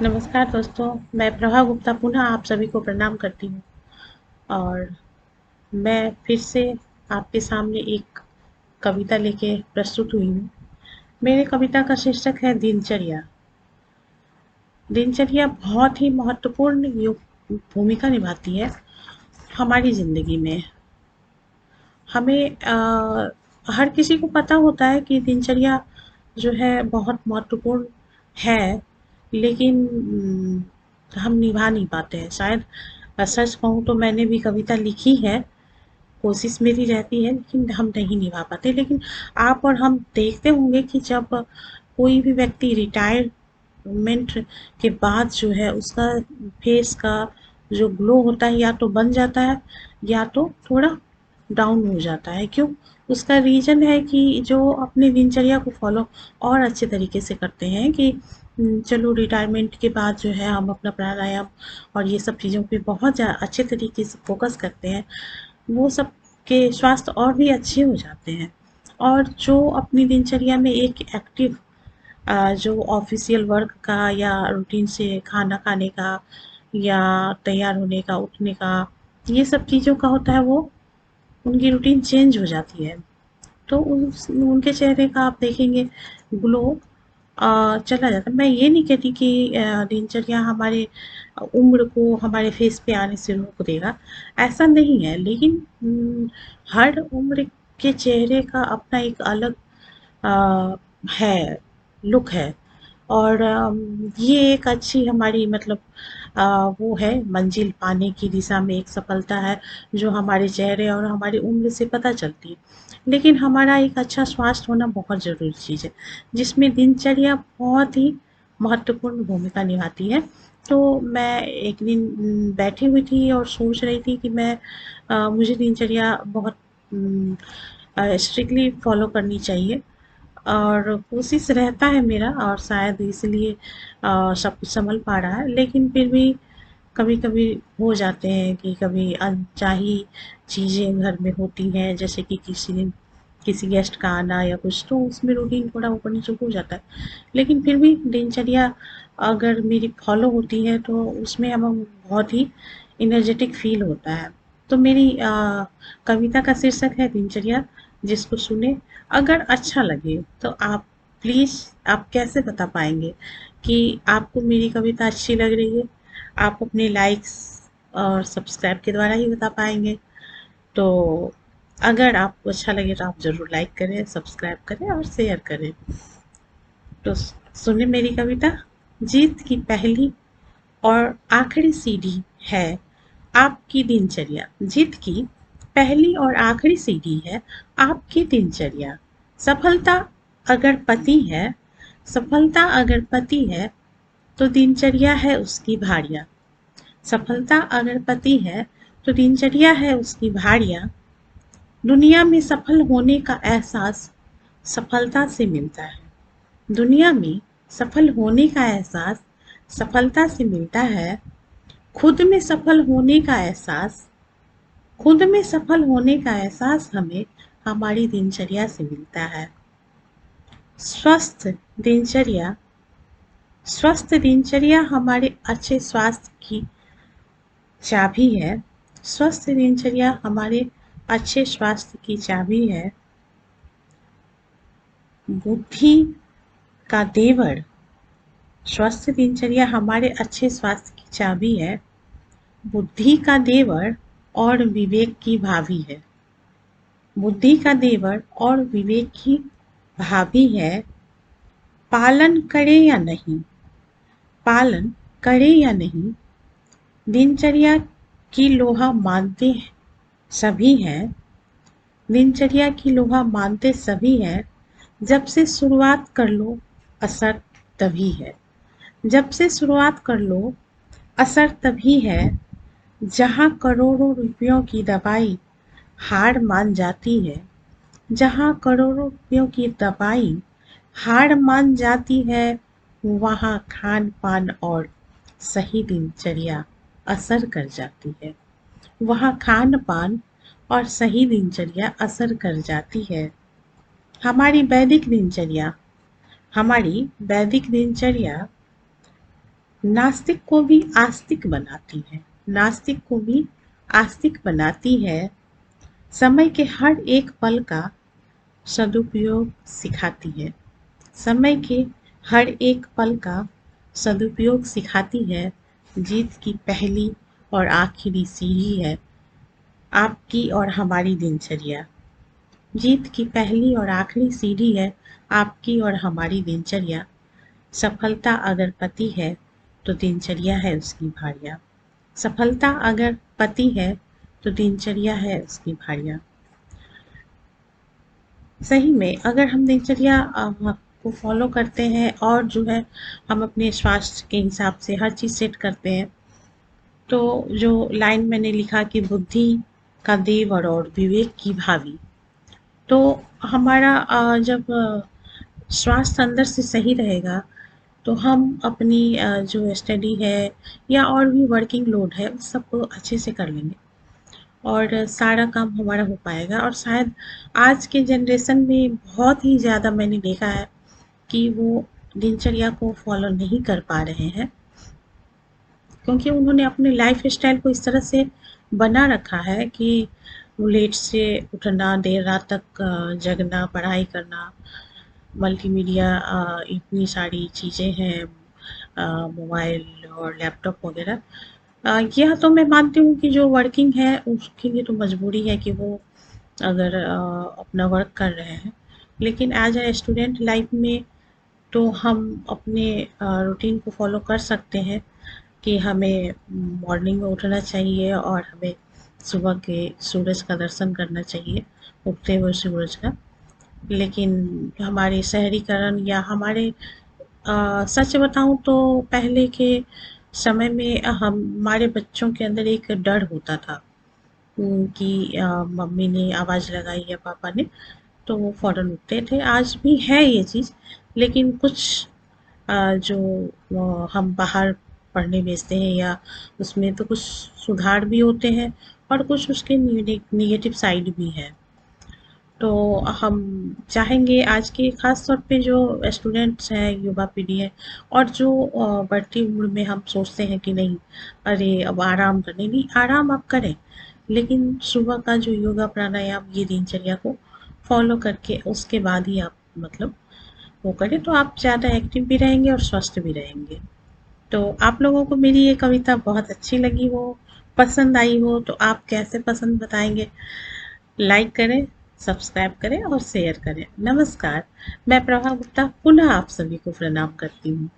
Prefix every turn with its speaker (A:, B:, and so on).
A: नमस्कार दोस्तों, मैं प्रभा गुप्ता पुनः आप सभी को प्रणाम करती हूँ। और मैं फिर से आपके सामने एक कविता लेके प्रस्तुत हुई हूँ। मेरे कविता का शीर्षक है दिनचर्या। दिनचर्या बहुत ही महत्वपूर्ण भूमिका निभाती है हमारी ज़िंदगी में। हमें हर किसी को पता होता है कि दिनचर्या जो है बहुत महत्वपूर्ण है, लेकिन हम निभा नहीं पाते हैं शायद। सच कहूँ तो मैंने भी कविता लिखी है, कोशिश मेरी रहती है, लेकिन हम नहीं निभा पाते। लेकिन आप और हम देखते होंगे कि जब कोई भी व्यक्ति रिटायरमेंट के बाद जो है उसका फेस का जो ग्लो होता है या तो बन जाता है या तो थोड़ा डाउन हो जाता है। क्यों? उसका रीज़न है कि जो अपनी दिनचर्या को फॉलो और अच्छे तरीके से करते हैं कि चलो रिटायरमेंट के बाद जो है हम अपना प्राणायाम और ये सब चीज़ों पे बहुत अच्छे तरीके से फोकस करते हैं, वो सब के स्वास्थ्य और भी अच्छे हो जाते हैं। और जो अपनी दिनचर्या में एक एक्टिव जो ऑफिशियल वर्क का या रूटीन से खाना खाने का या तैयार होने का, उठने का, ये सब चीज़ों का होता है, वो उनकी रूटीन चेंज हो जाती है। तो उनके चेहरे का आप देखेंगे ग्लो चला जाता है। मैं ये नहीं कहती कि दिनचर्या हमारे उम्र को हमारे फेस पे आने से रोक देगा, ऐसा नहीं है। लेकिन हर उम्र के चेहरे का अपना एक अलग अ, है, लुक है। और ये एक अच्छी हमारी मतलब वो है मंजिल पाने की दिशा में एक सफलता है, जो हमारे चेहरे और हमारी उम्र से पता चलती है। लेकिन हमारा एक अच्छा स्वास्थ्य होना बहुत ज़रूरी चीज़ है, जिसमें दिनचर्या बहुत ही महत्वपूर्ण भूमिका निभाती है। तो मैं एक दिन बैठी हुई थी और सोच रही थी कि मुझे दिनचर्या बहुत स्ट्रिक्टली फॉलो करनी चाहिए। और कोशिश रहता है मेरा, और शायद इसलिए सब कुछ संभल पा रहा है। लेकिन फिर भी कभी-कभी हो जाते हैं कि कभी अनचाही चीज़ें घर में होती हैं, जैसे कि किसी दिन किसी गेस्ट का आना या कुछ, तो उसमें रूटीन थोड़ा ऊपर नीचे हो जाता है। लेकिन फिर भी दिनचर्या अगर मेरी फॉलो होती है तो उसमें हम बहुत ही एनर्जेटिक फील होता है। तो मेरी कविता का शीर्षक है दिनचर्या। जिसको सुने, अगर अच्छा लगे तो आप प्लीज़, आप कैसे बता पाएंगे कि आपको मेरी कविता अच्छी लग रही है? आप अपने लाइक्स और सब्सक्राइब के द्वारा ही बता पाएंगे। तो अगर आपको अच्छा लगे तो आप ज़रूर लाइक करें, सब्सक्राइब करें और शेयर करें। तो सुने मेरी कविता। जीत की पहली और आखिरी सीढ़ी है आपकी दिनचर्या। जीत की पहली और आखिरी सीढ़ी है आपकी दिनचर्या। सफलता अगर पति है, सफलता अगर पति है, तो दिनचर्या है उसकी भारियां। सफलता अगर पति है तो दिनचर्या है उसकी भारियां। दुनिया में सफल होने का एहसास सफलता से मिलता है। दुनिया में सफल होने का एहसास सफलता से मिलता है। खुद में सफल होने का एहसास खुद में सफल होने का एहसास हमें हमारी दिनचर्या से मिलता है। स्वस्थ दिनचर्या स्वस्थ दिनचर्या हमारे अच्छे स्वास्थ्य की चाबी है। स्वस्थ दिनचर्या हमारे अच्छे स्वास्थ्य की चाबी है। बुद्धि का देवर स्वस्थ दिनचर्या हमारे अच्छे स्वास्थ्य की चाबी है। बुद्धि का देवर और विवेक की भाभी है। बुद्धि का देवर और विवेक की भाभी है। पालन करे या नहीं, पालन करे या नहीं, दिनचर्या की लोहा मानते सभी हैं। दिनचर्या की लोहा मानते सभी हैं। जब से शुरुआत कर लो, असर तभी है। जब से शुरुआत कर लो, असर तभी है। जहाँ करोड़ों रुपयों की दवाई हार मान जाती है, जहाँ करोड़ों रुपयों की दवाई हार मान जाती है, वहाँ खान पान और सही दिनचर्या असर कर जाती है। वहाँ खान पान और सही दिनचर्या असर कर जाती है। हमारी वैदिक दिनचर्या हमारी वैदिक दिनचर्या नास्तिक को भी आस्तिक बनाती है, नास्तिक को भी आस्तिक बनाती है, समय के हर एक पल का सदुपयोग सिखाती है, समय के हर एक पल का सदुपयोग सिखाती है, जीत की पहली और आखिरी सीढ़ी है आपकी और हमारी दिनचर्या। जीत की पहली और आखिरी सीढ़ी है आपकी और हमारी दिनचर्या। सफलता अगर पति है तो दिनचर्या है उसकी भारिया। सफलता अगर पति है तो दिनचर्या है उसकी भारिया। सही में अगर हम दिनचर्या को फॉलो करते हैं और जो है हम अपने स्वास्थ्य के हिसाब से हर चीज़ सेट करते हैं, तो जो लाइन मैंने लिखा कि बुद्धि का देवर और विवेक की भावी, तो हमारा जब स्वास्थ्य अंदर से सही रहेगा तो हम अपनी जो स्टडी है या और भी वर्किंग लोड है उस सबको अच्छे से कर लेंगे और सारा काम हमारा हो पाएगा। और शायद आज के जनरेशन में बहुत ही ज़्यादा मैंने देखा है कि वो दिनचर्या को फॉलो नहीं कर पा रहे हैं, क्योंकि उन्होंने अपने लाइफ स्टाइल को इस तरह से बना रखा है कि वो लेट से उठना, देर रात तक जगना, पढ़ाई करना, मल्टीमीडिया इतनी सारी चीज़ें हैं, मोबाइल और लैपटॉप वगैरह। यह तो मैं मानती हूँ कि जो वर्किंग है उसके लिए तो मजबूरी है कि वो अगर अपना वर्क कर रहे हैं, लेकिन एज अ स्टूडेंट लाइफ में तो हम अपने रूटीन को फॉलो कर सकते हैं कि हमें मॉर्निंग में उठना चाहिए और हमें सुबह के सूरज का दर्शन करना चाहिए, उगते हुए सूरज का। लेकिन हमारे शहरीकरण या हमारे सच बताऊँ तो पहले के समय में हमारे बच्चों के अंदर एक डर होता था कि मम्मी ने आवाज़ लगाई या पापा ने तो वो फ़ौरन उठते थे। आज भी है ये चीज़, लेकिन कुछ जो हम बाहर पढ़ने भेजते हैं या उसमें तो कुछ सुधार भी होते हैं और कुछ उसके निगेटिव साइड भी है। तो हम चाहेंगे आज के ख़ास तौर पे जो स्टूडेंट्स हैं, युवा पीढ़ी है और जो बढ़ती उम्र में हम सोचते हैं कि नहीं, अरे अब आराम करने, नहीं आराम आप करें, लेकिन सुबह का जो योगा प्राणायाम ये दिनचर्या को फॉलो करके उसके बाद ही आप मतलब वो करें, तो आप ज़्यादा एक्टिव भी रहेंगे और स्वस्थ भी रहेंगे। तो आप लोगों को मेरी ये कविता बहुत अच्छी लगी हो, पसंद आई हो, तो आप कैसे पसंद बताएंगे? लाइक करें, सब्सक्राइब करें और शेयर करें। नमस्कार, मैं प्रभा गुप्ता पुनः आप सभी को प्रणाम करती हूँ।